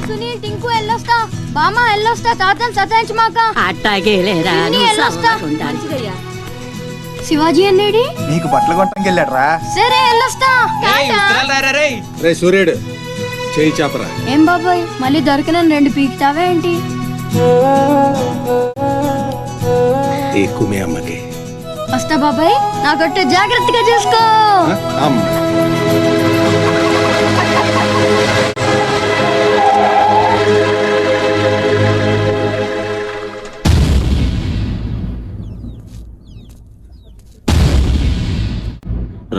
సునీల్ టింకు ఎల్లొస్తా బామ్మ ఎల్లొస్తా తాతను సతాయించమాక అట్టాగే లేరా ఎల్లొస్తా శివాజీ అన్నేడి నీకు బట్టలు కొట్టడానికి వెళ్ళాడ్రా. సరే ఎల్లొస్తా రే సూర్యుడు చేయి చాపరా. ఏం బాబాయ్ మళ్ళీ దొరికిన 2 పీకుతావా ఏంటి? ఎక్కువ మీ అమ్మకి వస్తా బాబాయ్ నా గొట్ట జాగ్రత్తగా చూసుకో. అమ్మ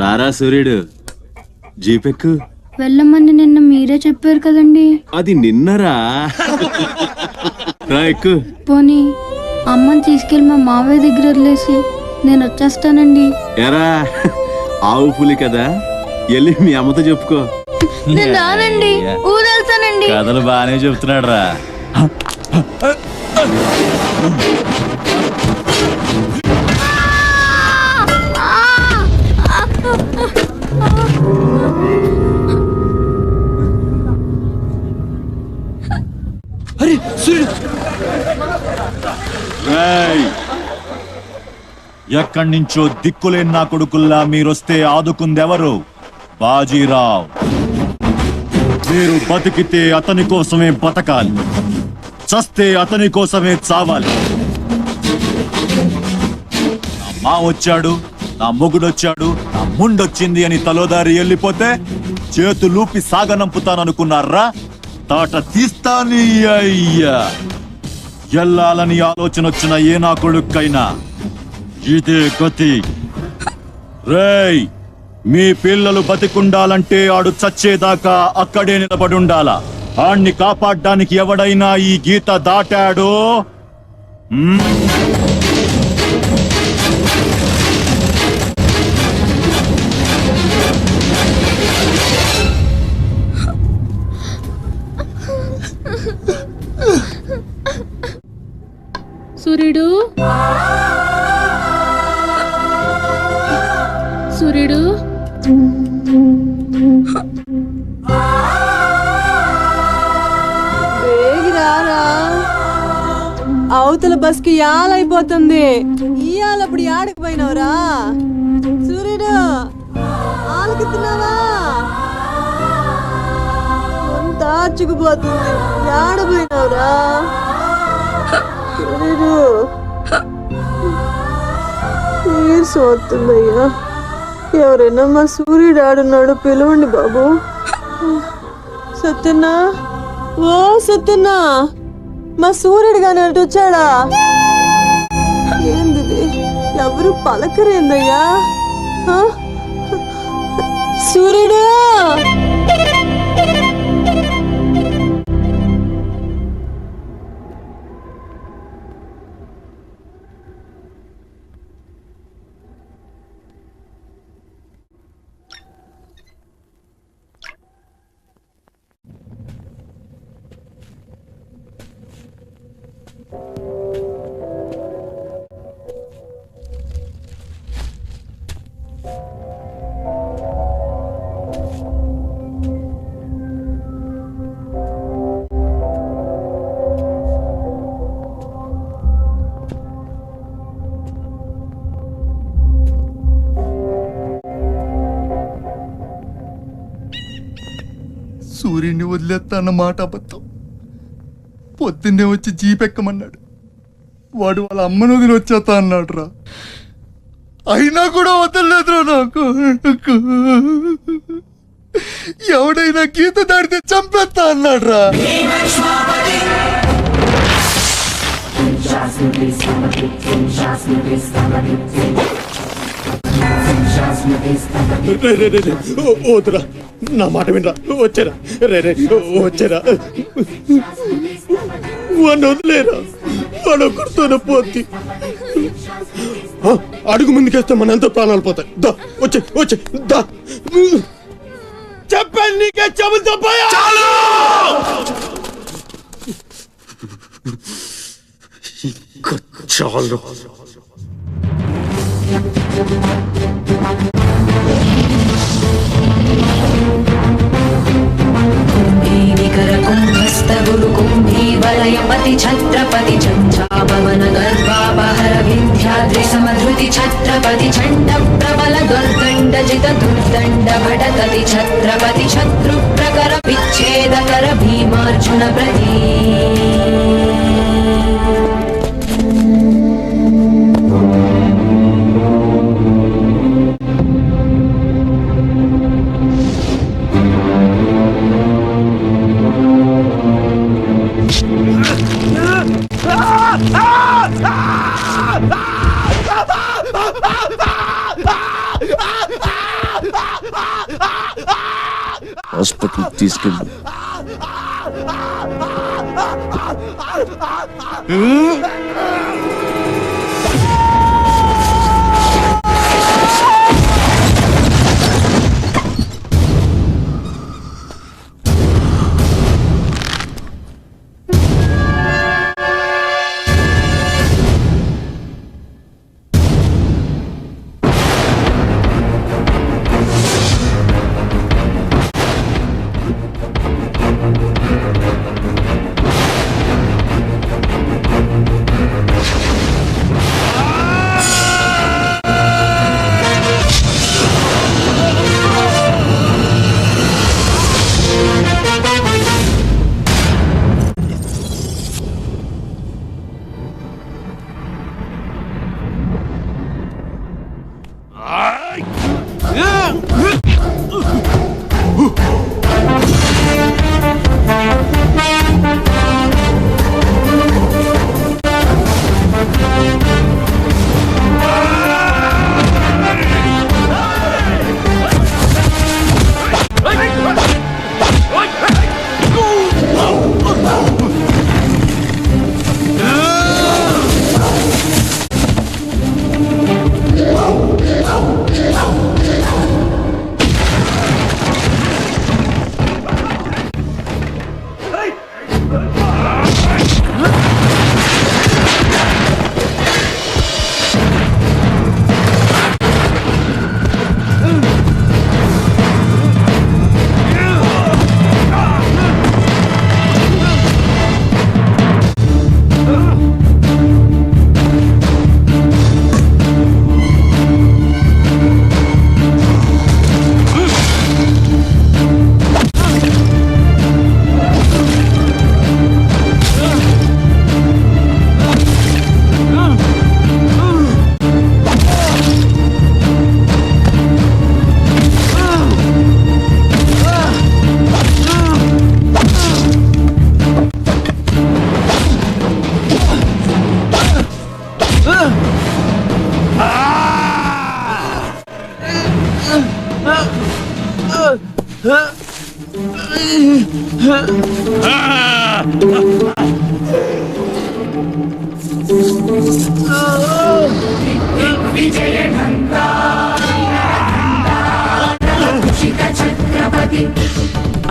రారా సూర్యుడు జీపెక్కు. వెళ్ళమని నిన్న మీరే చెప్పారు కదండి. అది నిన్నరా. రా ఎక్కు. పోనీ అమ్మని తీసుకెళ్ళి మా మావయ్య దగ్గర వదిలేసి నేను వచ్చేస్తానండి. ఎరా ఆవు పులి కదా, వెళ్ళి మీ అమ్మతో చెప్పుకో. నేను రానండి, ఊరెళ్తానండి. కథలు బానే చెప్తున్నాడు రా. ఎక్కడి నుంచో దిక్కులేని నా కొడుకుల్లా మీరొస్తే ఆదుకుందెవరు? బాజీరావ్. మీరు బతికితే అతని కోసమే బతకాలి, చస్తే అతని కోసమే చావాలి. నా మా వచ్చాడు, నా మొగుడొచ్చాడు, నా ముండొచ్చింది అని తలోదారి వెళ్ళిపోతే చేతులూపి సాగనంపుతాననుకున్నారా? తాట తీస్తాని అయ్యా. ఎల్లాలని ఆలోచన వచ్చిన ఏ నా కొడుక్కైనా ఇదే గతి. రేయ్, మీ పిల్లలు బతికుండాలంటే ఆడు చచ్చేదాకా అక్కడే నిలబడుండాలా. ఆణ్ణి కాపాడ్డానికి ఎవడైనా ఈ గీత దాటాడో సూర్యుడు, సూర్యుడు, వేగిరారా, అవతల బస్కి యాలైపోతుంది. ఇయాలప్పుడు యాడికి పోయినవరా? సూర్యుడు ఆలకిస్తున్నావా? అంతా చిక్కుపోతుంది. యాడపోయినవరా సూర్యుడు? నీరసం వస్తుందయ్యా. ఎవరైనా మా సూర్యుడు ఆడున్నాడు, పిలవండి బాబు. సత్యన్నా, ఓ సత్యన్నా, మా సూర్యుడు గాని అటు వచ్చాడా? ఏంది ఎవరు పలకరేందయ్యా? సూర్యుడు, సూర్యుడిని వదిలేస్తా అన్న మాట అబద్ధం. పొద్దున్నే వచ్చి జీపెక్కమన్నాడు. వాడు వాళ్ళ అమ్మను వదిలి వచ్చేస్తా అన్నాడు రా. అయినా కూడా వదలలేదురా నాకు. ఎవడైనా గీత దాడితే చంపేస్తా అన్నాడు రా. వద్దురా, నా మాట వినరా. వచ్చారా రే రే, వచ్చారా. వాడిని వదిలేరా, వాడు ఒక్కడితోనే పోద్ది. అడుగు ముందుకేస్తే మన ఎంతో ప్రాణాలు పోతాయి. దా వచ్చే వచ్చే దా. చెప్పాను నీకే, చెబుతా పోయా. చాలు. కుంభస్తవ ఛత్రపతి ఛత్రపతి చంచాపవన గర్వాపహర వింధ్యాద్రి సమధృతి ఛత్రపతి చండ ప్రబల దుర్దండ జిత దుర్దండ భటకతి ఛత్రపతి శత్రు ప్రకర విచ్ఛేదకర భీమార్జున ప్రతి హాస్పిటల్ తీసుకెళ్ళు.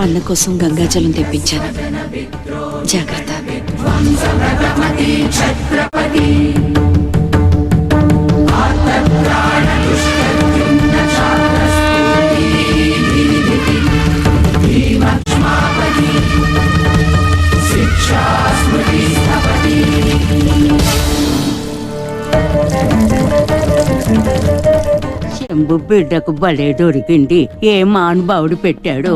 అన్న కోసం గంగాజలం తెప్పించాను, జాగ్రత్త. శంభు బిడ్డకు భలే దొరికింది. ఏ మానుభావుడు పెట్టాడు.